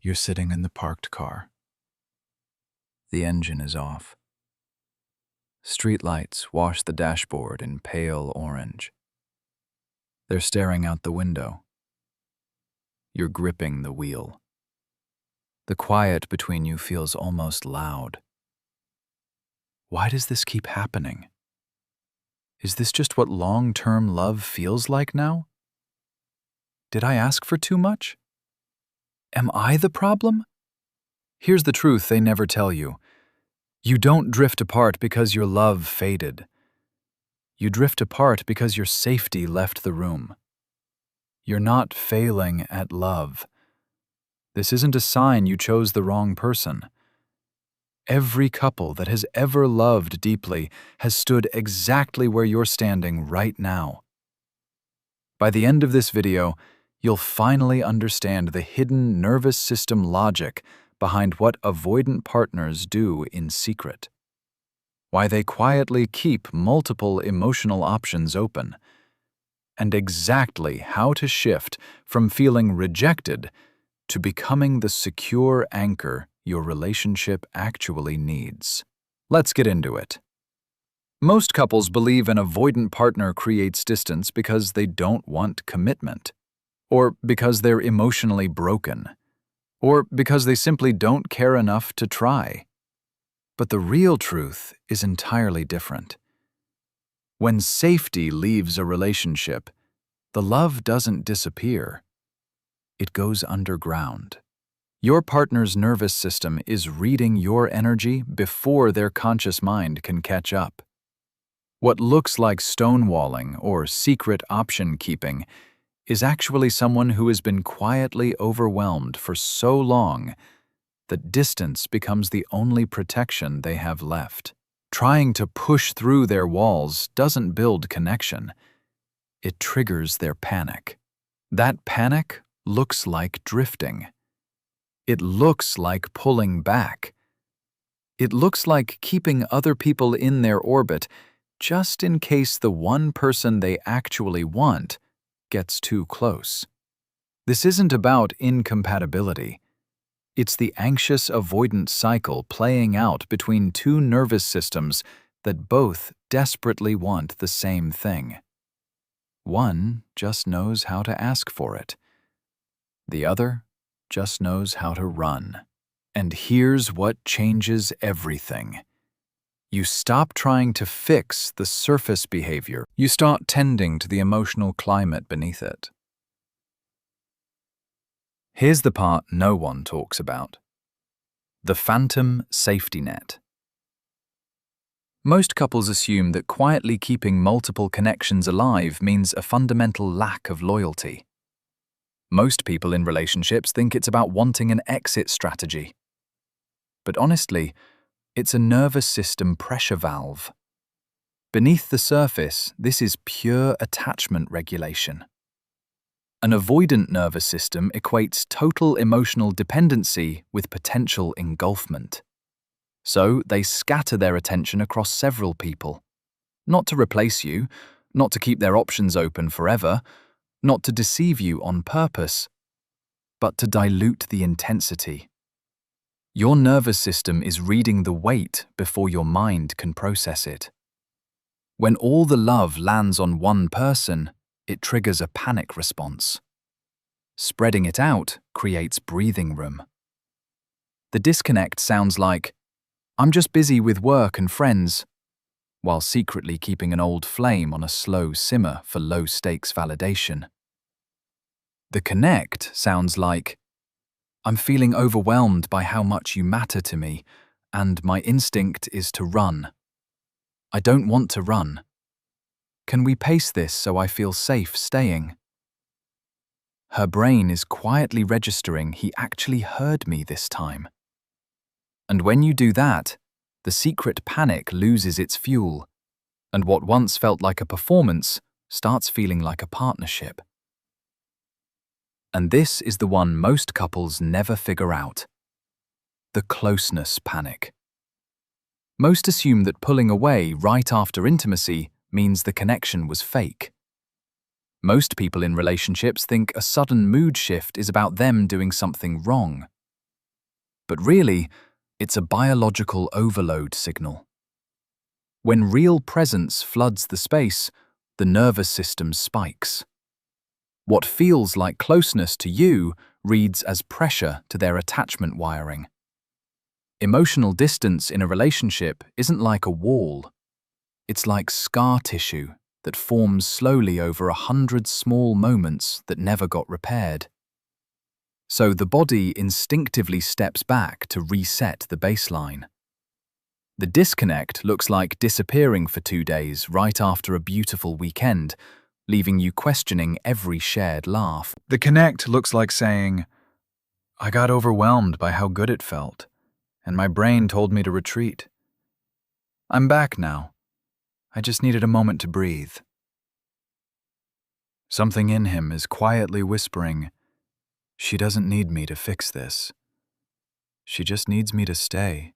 You're sitting in the parked car. The engine is off. Streetlights wash the dashboard in pale orange. They're staring out the window. You're gripping the wheel. The quiet between you feels almost loud. Why does this keep happening? Is this just what long-term love feels like now? Did I ask for too much? Am I the problem? Here's the truth they never tell you. You don't drift apart because your love faded. You drift apart because your safety left the room. You're not failing at love. This isn't a sign you chose the wrong person. Every couple that has ever loved deeply has stood exactly where you're standing right now. By the end of this video, you'll finally understand the hidden nervous system logic behind what avoidant partners do in secret. Why they quietly keep multiple emotional options open. And exactly how to shift from feeling rejected to becoming the secure anchor your relationship actually needs. Let's get into it. Most couples believe an avoidant partner creates distance because they don't want commitment, or because they're emotionally broken, or because they simply don't care enough to try. But the real truth is entirely different. When safety leaves a relationship, the love doesn't disappear. It goes underground. Your partner's nervous system is reading your energy before their conscious mind can catch up. What looks like stonewalling or secret option keeping is actually someone who has been quietly overwhelmed for so long that distance becomes the only protection they have left. Trying to push through their walls doesn't build connection. It triggers their panic. That panic looks like drifting. It looks like pulling back. It looks like keeping other people in their orbit just in case the one person they actually want gets too close. This isn't about incompatibility. It's the anxious avoidance cycle playing out between two nervous systems that both desperately want the same thing. One just knows how to ask for it. The other just knows how to run. And here's what changes everything. You stop trying to fix the surface behavior. You start tending to the emotional climate beneath it. Here's the part no one talks about. The phantom safety net. Most couples assume that quietly keeping multiple connections alive means a fundamental lack of loyalty. Most people in relationships think it's about wanting an exit strategy. But honestly, it's a nervous system pressure valve. Beneath the surface, this is pure attachment regulation. An avoidant nervous system equates total emotional dependency with potential engulfment. So they scatter their attention across several people. Not to replace you, not to keep their options open forever, not to deceive you on purpose, but to dilute the intensity. Your nervous system is reading the weight before your mind can process it. When all the love lands on one person, it triggers a panic response. Spreading it out creates breathing room. The disconnect sounds like, "I'm just busy with work and friends," while secretly keeping an old flame on a slow simmer for low-stakes validation. The connect sounds like, "I'm feeling overwhelmed by how much you matter to me, and my instinct is to run. I don't want to run. Can we pace this so I feel safe staying?" Her brain is quietly registering he actually heard me this time. And when you do that, the secret panic loses its fuel, and what once felt like a performance starts feeling like a partnership. And this is the one most couples never figure out. The closeness panic. Most assume that pulling away right after intimacy means the connection was fake. Most people in relationships think a sudden mood shift is about them doing something wrong. But really, it's a biological overload signal. When real presence floods the space, the nervous system spikes. What feels like closeness to you reads as pressure to their attachment wiring. Emotional distance in a relationship isn't like a wall. It's like scar tissue that forms slowly over 100 small moments that never got repaired. So the body instinctively steps back to reset the baseline. The disconnect looks like disappearing for 2 days right after a beautiful weekend, leaving you questioning every shared laugh. The connect looks like saying, "I got overwhelmed by how good it felt, and my brain told me to retreat. I'm back now. I just needed a moment to breathe." Something in him is quietly whispering, "She doesn't need me to fix this. She just needs me to stay."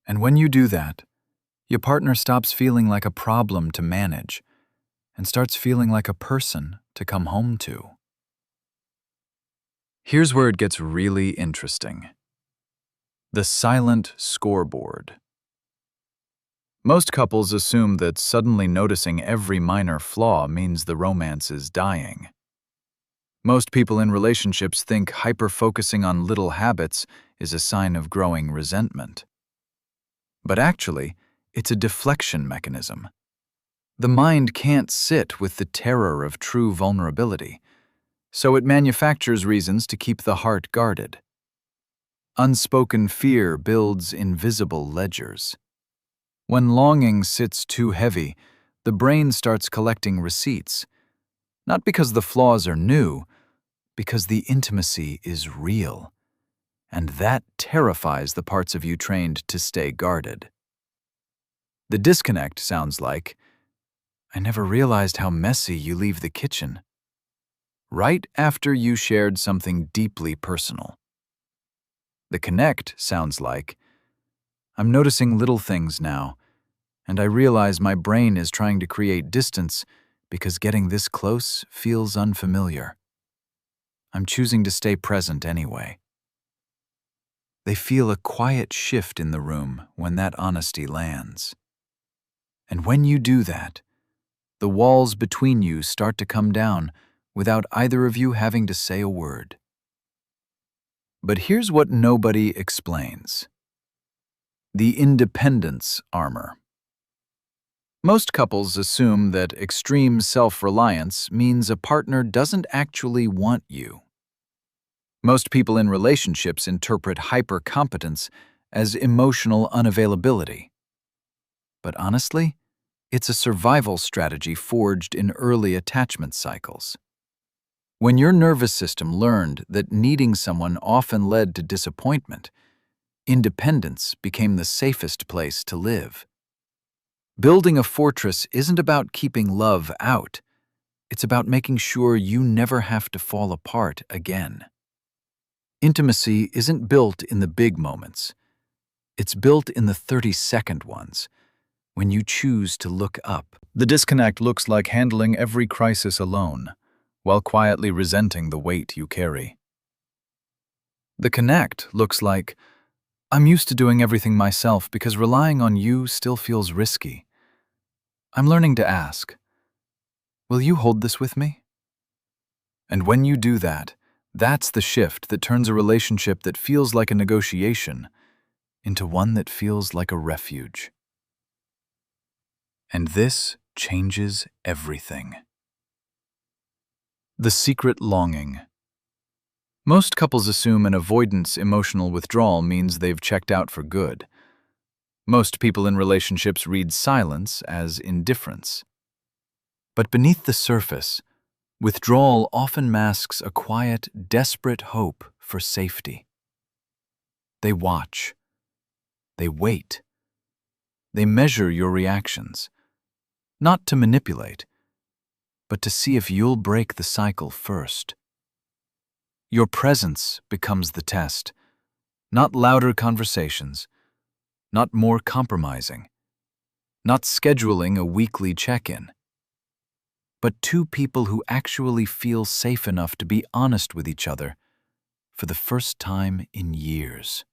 And when you do that, your partner stops feeling like a problem to manage and starts feeling like a person to come home to. Here's where it gets really interesting. The silent scoreboard. Most couples assume that suddenly noticing every minor flaw means the romance is dying. Most people in relationships think hyper-focusing on little habits is a sign of growing resentment. But actually, it's a deflection mechanism. The mind can't sit with the terror of true vulnerability, so it manufactures reasons to keep the heart guarded. Unspoken fear builds invisible ledgers. When longing sits too heavy, the brain starts collecting receipts, not because the flaws are new, because the intimacy is real, and that terrifies the parts of you trained to stay guarded. The disconnect sounds like, "I never realized how messy you leave the kitchen," right after you shared something deeply personal. The connect sounds like, "I'm noticing little things now, and I realize my brain is trying to create distance because getting this close feels unfamiliar. I'm choosing to stay present anyway." They feel a quiet shift in the room when that honesty lands. And when you do that, the walls between you start to come down without either of you having to say a word. But here's what nobody explains: the independence armor. Most couples assume that extreme self-reliance means a partner doesn't actually want you. Most people in relationships interpret hyper-competence as emotional unavailability. But honestly, it's a survival strategy forged in early attachment cycles. When your nervous system learned that needing someone often led to disappointment, independence became the safest place to live. Building a fortress isn't about keeping love out. It's about making sure you never have to fall apart again. Intimacy isn't built in the big moments. It's built in the 30-second ones, when you choose to look up. The disconnect looks like handling every crisis alone, while quietly resenting the weight you carry. The connect looks like, "I'm used to doing everything myself because relying on you still feels risky. I'm learning to ask, will you hold this with me?" And when you do that, that's the shift that turns a relationship that feels like a negotiation into one that feels like a refuge. And this changes everything. The secret longing. Most couples assume an avoidance emotional withdrawal means they've checked out for good. Most people in relationships read silence as indifference. But beneath the surface, withdrawal often masks a quiet, desperate hope for safety. They watch. They wait. They measure your reactions, not to manipulate, but to see if you'll break the cycle first. Your presence becomes the test, not louder conversations, not more compromising, not scheduling a weekly check-in, but two people who actually feel safe enough to be honest with each other for the first time in years.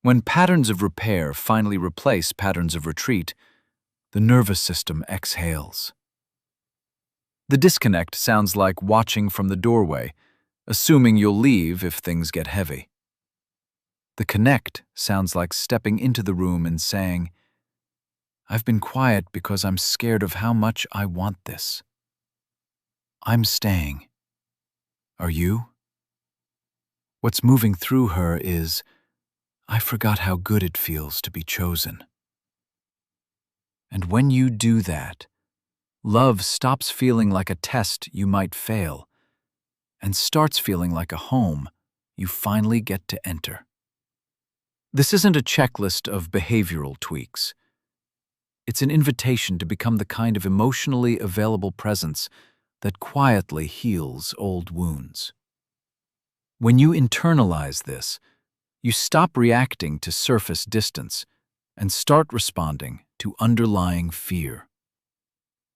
When patterns of repair finally replace patterns of retreat, the nervous system exhales. The disconnect sounds like watching from the doorway, assuming you'll leave if things get heavy. The connect sounds like stepping into the room and saying, "I've been quiet because I'm scared of how much I want this. I'm staying. Are you?" What's moving through her is, "I forgot how good it feels to be chosen." And when you do that, love stops feeling like a test you might fail and starts feeling like a home you finally get to enter. This isn't a checklist of behavioral tweaks. It's an invitation to become the kind of emotionally available presence that quietly heals old wounds. When you internalize this, you stop reacting to surface distance and start responding to underlying fear.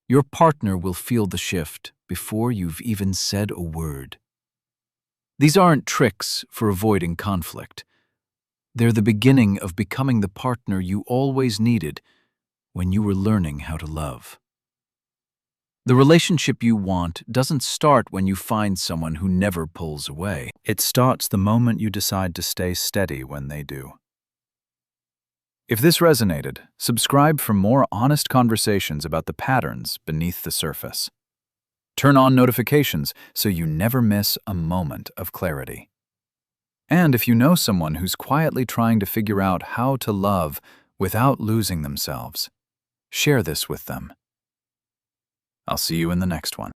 Your partner will feel the shift before you've even said a word. These aren't tricks for avoiding conflict. They're the beginning of becoming the partner you always needed when you were learning how to love. The relationship you want doesn't start when you find someone who never pulls away. It starts the moment you decide to stay steady when they do. If this resonated, subscribe for more honest conversations about the patterns beneath the surface. Turn on notifications so you never miss a moment of clarity. And if you know someone who's quietly trying to figure out how to love without losing themselves, share this with them. I'll see you in the next one.